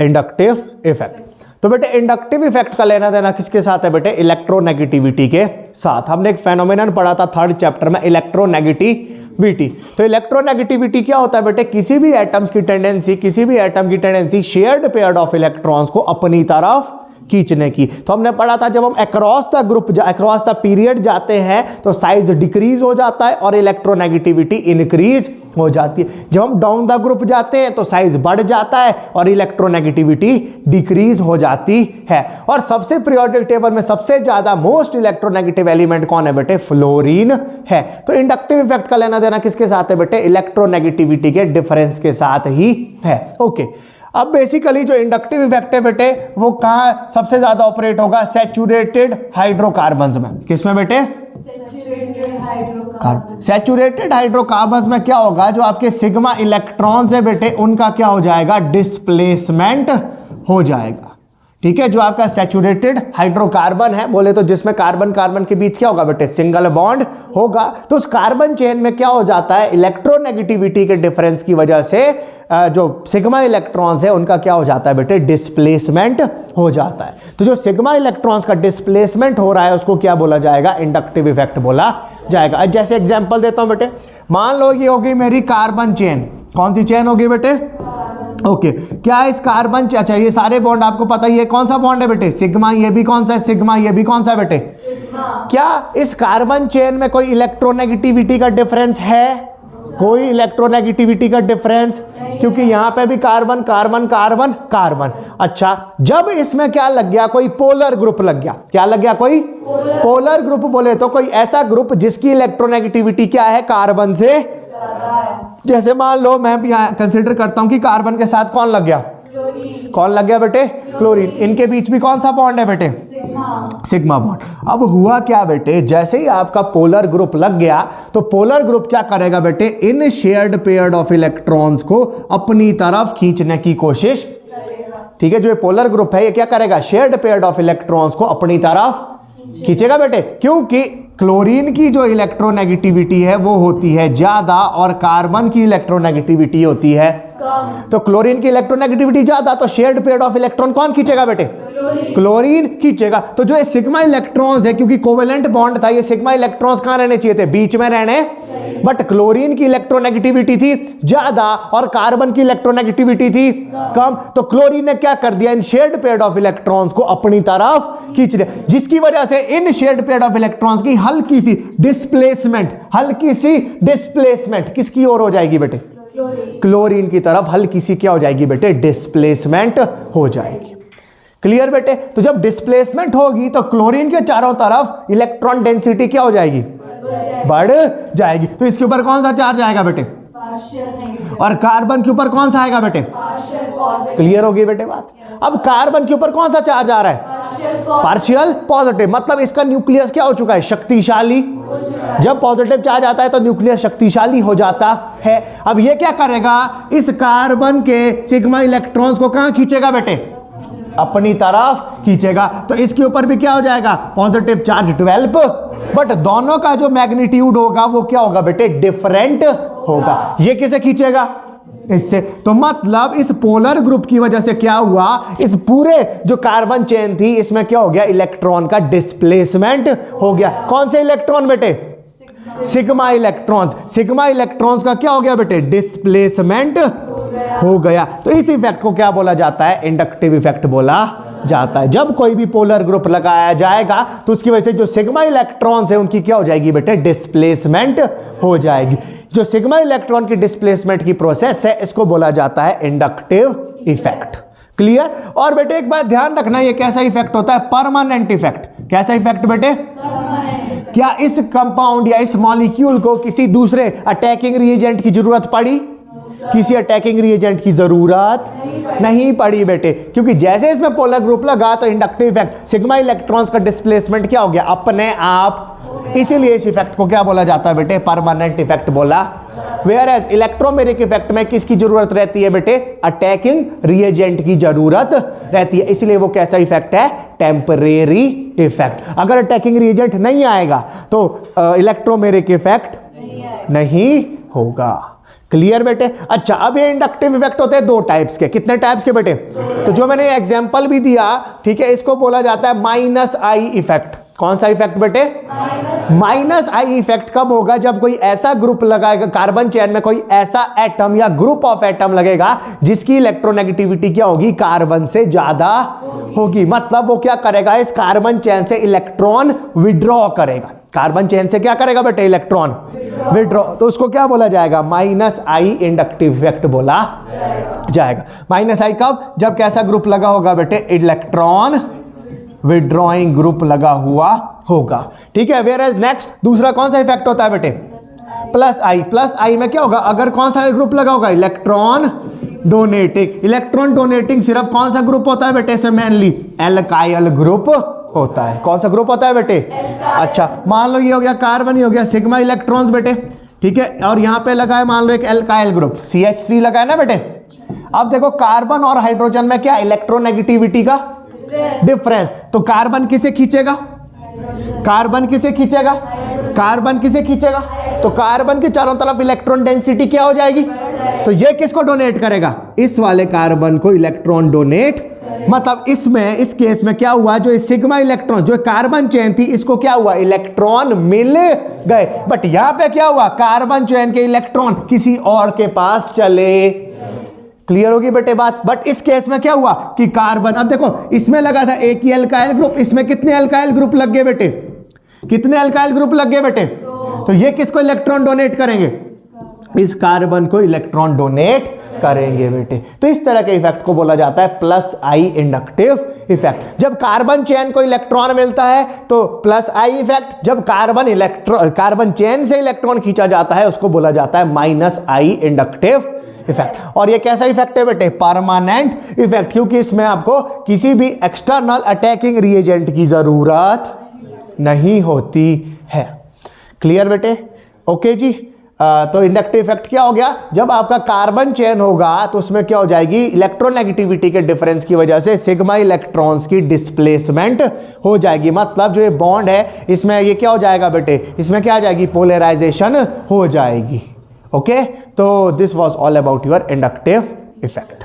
Inductive effect. तो बेटे inductive effect का लेना देना किसके साथ है बेटे? इलेक्ट्रोनेगेटिविटी के साथ। हमने एक फेनोमेनन पढ़ा था 3rd चैप्टर में, इलेक्ट्रोनेगेटिविटी। तो इलेक्ट्रोनेगेटिविटी क्या होता है बेटे? किसी भी एटम्स की टेंडेंसी, किसी भी एटम की tendency shared pair of electrons को अपनी तरफ खींचने की। तो हमने पढ़ा था जब हम across the group, across the period जाते हैं तो साइज डिक्रीज हो जाता है और इलेक्ट्रोनेगेटिविटी इंक्रीज हो जाती है। जब हम डाउन द ग्रुप जाते हैं तो साइज बढ़ जाता है और इलेक्ट्रोनेगेटिविटी डिक्रीज हो जाती है। और सबसे पीरियोडिक टेबल में सबसे ज्यादा मोस्ट इलेक्ट्रोनेगेटिव एलिमेंट कौन है बेटे? फ्लोरीन है। तो इंडक्टिव इफेक्ट का लेना देना किसके साथ है बेटे? इलेक्ट्रोनेगेटिविटी के डिफरेंस के साथ ही है। ओके, अब बेसिकली जो इंडक्टिव इफेक्ट है बेटे वो कहां सबसे ज्यादा ऑपरेट होगा? सैचुरेटेड हाइड्रोकार्बन्स में। किसमें बेटे? सैचुरेटेड हाइड्रोकार्बन्स में क्या होगा? जो आपके सिग्मा इलेक्ट्रॉन्स है बेटे उनका क्या हो जाएगा? डिस्प्लेसमेंट हो जाएगा। ठीक है, जो आपका सैचुरेटेड हाइड्रोकार्बन है, बोले तो जिसमें कार्बन कार्बन के बीच क्या होगा बेटे? सिंगल बॉन्ड होगा। तो उस कार्बन चेन में क्या हो जाता है? इलेक्ट्रोनेगेटिविटी के डिफरेंस की वजह से जो सिग्मा इलेक्ट्रॉन्स है उनका क्या हो जाता है बेटे? डिस्प्लेसमेंट हो जाता है। तो जो सिग्मा इलेक्ट्रॉन्स का डिस्प्लेसमेंट हो रहा है उसको क्या बोला जाएगा? इंडक्टिव इफेक्ट बोला जाएगा। जैसे एग्जांपल देता हूं बेटे, मान लो ये होगी मेरी कार्बन चेन। कौन सी चेन होगी बेटे? ओके, क्या इस कार्बन, अच्छा ये सारे बॉन्ड आपको पता ही है कौन सा बॉन्ड है बेटे? सिग्मा। ये भी कौन सा है? सिग्मा। ये भी कौन सा है बेटे? क्या इस कार्बन चेन में कोई इलेक्ट्रोनेगेटिविटी का डिफरेंस है? कोई इलेक्ट्रोनेगेटिविटी का डिफरेंस, क्योंकि यहां पे भी कार्बन कार्बन कार्बन कार्बन। अच्छा, जब इसमें क्या लग गया? कोई पोलर ग्रुप लग गया। क्या लग गया? कोई पोलर ग्रुप। बोले तो कोई ऐसा ग्रुप जिसकी इलेक्ट्रोनेगेटिविटी क्या है? कार्बन से। जैसे मान लो मैं यहां कंसीडर करता हूं कि कार्बन के साथ कौन लग गया? कौन लग गया बेटे? क्लोरीन। इनके बीच भी कौन सा बॉन्ड है बेटे? Sigma bond. अब हुआ क्या बेटे? जैसे ही आपका पोलर ग्रुप लग गया तो पोलर ग्रुप क्या करेगा बेटे? इन शेयर्ड पेयर ऑफ इलेक्ट्रॉन्स को अपनी तरफ खींचने की कोशिश। ठीक है, जो ये पोलर ग्रुप है ये क्या करेगा? शेयर्ड पेयर ऑफ इलेक्ट्रॉन्स को अपनी तरफ खींचेगा बेटे, क्योंकि क्लोरीन की जो इलेक्ट्रोनेगेटिविटी है वो होती है ज्यादा और कार्बन की इलेक्ट्रोनेगेटिविटी होती है कम। तो क्लोरीन की इलेक्ट्रोनेगेटिविटी ज्यादा, तो शेयर्ड पेयर ऑफ इलेक्ट्रॉन कौन खींचेगा बेटे? क्लोरीन खींचेगा। तो जो ये सिग्मा इलेक्ट्रॉन्स है, क्योंकि कोवेलेंट बॉन्ड था, ये सिग्मा इलेक्ट्रॉन्स कहां रहने चाहिए थे? बीच में रहने। बट क्लोरीन की इलेक्ट्रोनेगेटिविटी थी ज्यादा और कार्बन की इलेक्ट्रोनेगेटिविटी थी कम। तो क्लोरीन ने क्या कर दिया? इन शेयर्ड पेयर ऑफ इलेक्ट्रॉन्स को अपनी तरफ खींच दिया, जिसकी वजह से इन शेयर्ड पेयर ऑफ इलेक्ट्रॉन्स की हल्की सी डिस्प्लेसमेंट किसकी ओर हो जाएगी बेटे? क्लोरीन की तरफ हल्की सी क्या हो जाएगी बेटे? डिस्प्लेसमेंट हो जाएगी। क्लियर बेटे? तो जब डिस्प्लेसमेंट होगी तो क्लोरीन के चारों तरफ इलेक्ट्रॉन डेंसिटी क्या हो जाएगी? बढ़ जाएगी। तो इसके ऊपर कौन सा चार्ज आएगा बेटे? और कार्बन के ऊपर कौन सा आएगा बेटे? क्लियर होगी बेटे बात? अब कार्बन के ऊपर कौन सा चार्ज आ रहा है? Partial positive. मतलब इसका न्यूक्लियस क्या हो चुका है? शक्तिशाली। जब पॉजिटिव चार्ज आता है तो न्यूक्लियस शक्तिशाली हो जाता है। अब ये क्या करेगा? इस कार्बन के सिग्मा इलेक्ट्रॉन्स को कहां खींचेगा बेटे? अपनी तरफ खींचेगा। तो इसके ऊपर भी क्या हो जाएगा? Positive charge 12। बट दोनों का जो मैग्नीट्यूड होगा वो क्या होगा बेटे? डिफरेंट होगा। ये किसे खींचेगा? इससे। तो मतलब इस पोलर ग्रुप की वजह से क्या हुआ? इस पूरे जो कार्बन चेन थी इसमें क्या हो गया? इलेक्ट्रॉन का डिस्प्लेसमेंट हो गया। कौन से इलेक्ट्रॉन बेटे? Sigma electrons. सिग्मा इलेक्ट्रॉन्स का क्या हो गया बेटे? डिस्प्लेसमेंट हो गया। तो इस इफेक्ट को क्या बोला जाता है? इंडक्टिव इफेक्ट बोला जाता है। जब कोई भी पोलर ग्रुप लगाया जाएगा तो उसकी वजह से जो सिग्मा इलेक्ट्रॉन्स है उनकी क्या हो जाएगी बेटे? डिस्प्लेसमेंट हो जाएगी। जो सिग्मा इलेक्ट्रॉन की डिस्प्लेसमेंट की प्रोसेस है इसको बोला जाता है इंडक्टिव इफेक्ट। क्लियर? और बेटे एक बात ध्यान रखना, ये कैसा इफेक्ट होता है? Permanent effect. कैसा इफेक्ट बेटे? क्या इस कंपाउंड या इस मॉलिक्यूल को किसी दूसरे अटैकिंग रिएजेंट की जरूरत पड़ी? किसी अटैकिंग रिएजेंट की जरूरत नहीं पड़ी बेटे, क्योंकि जैसे इसमें पोलर ग्रुप लगा तो इंडक्टिव इफेक्ट, सिग्मा इलेक्ट्रॉन्स का डिस्प्लेसमेंट क्या हो गया? अपने आप। इसीलिए इस इफेक्ट को क्या बोला जाता है बेटे? परमानेंट इफेक्ट बोला। वेयर एज इलेक्ट्रोमेरिक इफेक्ट में किसकी जरूरत रहती है बेटे? अटैकिंग रिएजेंट की जरूरत रहती है। इसलिए वो कैसा इफेक्ट है? Temporary effect. अगर अटैकिंग रिएजेंट नहीं आएगा तो इलेक्ट्रोमेरिक इफेक्ट नहीं होगा। क्लियर बेटे? अच्छा, अब ये इंडक्टिव इफेक्ट होते हैं दो टाइप्स के। कितने टाइप्स के बेटे? तो जो मैंने एग्जांपल भी दिया, ठीक है, इसको बोला जाता है माइनस आई इफेक्ट। कौन सा इफेक्ट बेटे? माइनस आई इफेक्ट कब होगा? जब कोई ऐसा ग्रुप लगाएगा कार्बन चेन में, कोई ऐसा एटम या ग्रुप ऑफ एटम लगेगा जिसकी इलेक्ट्रोनेगेटिविटी क्या होगी? कार्बन से ज्यादा होगी। मतलब वो क्या करेगा? इस कार्बन चेन से इलेक्ट्रॉन विड्रॉ करेगा। कार्बन चेन से क्या करेगा बेटे? Electron withdraw. तो उसको क्या बोला जाएगा? माइनस आई इंडक्टिव इफेक्ट बोला जाएगा। माइनस आई कब? जब कैसा ग्रुप लगा होगा बेटे? इलेक्ट्रॉन विड्रॉइंग ग्रुप लगा हुआ होगा। ठीक है। वेयर एज नेक्स्ट दूसरा कौन सा इफेक्ट होता है बेटे? प्लस आई। प्लस आई में क्या होगा? अगर कौन सा ग्रुप लगा होगा? Electron donating. इलेक्ट्रॉन डोनेटिंग सिर्फ कौन सा ग्रुप होता है बेटे? से मेनली एल्काइल ग्रुप होता है। कौन सा ग्रुप होता है बेटे? अच्छा, मान लो ये हो गया कार्बन, ये हो गया सिग्मा इलेक्ट्रॉन्स बेटे, ठीक है। और यहां पे लगा है मान लो एक एल्काइल ग्रुप CH3 लगा है ना बेटे। अब देखो कार्बन और हाइड्रोजन में क्या इलेक्ट्रोनेगेटिविटी का डिफरेंस। तो कार्बन किसे खींचेगा? कार्बन किसे खींचेगा? कार्बन किसे खींचेगा? तो कार्बन के चारों तरफ इलेक्ट्रॉन डेंसिटी क्या हो जाएगी? तो ये किसको डोनेट करेगा? इस वाले कार्बन को इलेक्ट्रॉन डोनेट। मतलब इसमें इस केस में क्या हुआ? जो सिग्मा इलेक्ट्रॉन जो कार्बन चेन थी इसको क्या हुआ? इलेक्ट्रॉन मिल गए। बट यहां पे क्या हुआ? कार्बन चेन के इलेक्ट्रॉन किसी और के पास चले। क्लियर होगी बेटे बात? बट इस केस में क्या हुआ कि कार्बन, अब देखो इसमें लगा था एक ही अल्काइल ग्रुप, इसमें कितने अल्काइल ग्रुप लग गए बेटे? कितने अल्काइल ग्रुप लग गए बेटे? तो ये किसको इलेक्ट्रॉन डोनेट करेंगे? इस कार्बन को इलेक्ट्रॉन डोनेट करेंगे बेटे। तो इस तरह के इफेक्ट को बोला जाता है प्लस आई इंडक्टिव इफेक्ट। जब कार्बन चेन को इलेक्ट्रॉन मिलता है तो प्लस आई इफेक्ट। जब कार्बन चेन से इलेक्ट्रॉन खींचा जाता है उसको बोला जाता है माइनस आई इंडक्टिव इफेक्ट। और ये कैसा इफेक्ट है बेटे? परमानेंट इफेक्ट, क्योंकि इसमें आपको किसी भी एक्सटर्नल अटैकिंग रिएजेंट की जरूरत नहीं होती है। क्लियर बेटे? ओके जी। तो इंडक्टिव इफेक्ट क्या हो गया? जब आपका कार्बन चेन होगा तो उसमें क्या हो जाएगी? इलेक्ट्रोनेगेटिविटी के डिफरेंस की वजह से सिग्मा इलेक्ट्रॉन्स की डिस्प्लेसमेंट हो जाएगी। मतलब जो ये बॉन्ड है इसमें ये क्या हो जाएगा बेटे? इसमें क्या आ जाएगी? पोलराइजेशन हो जाएगी। ओके, तो this was all about your inductive effect.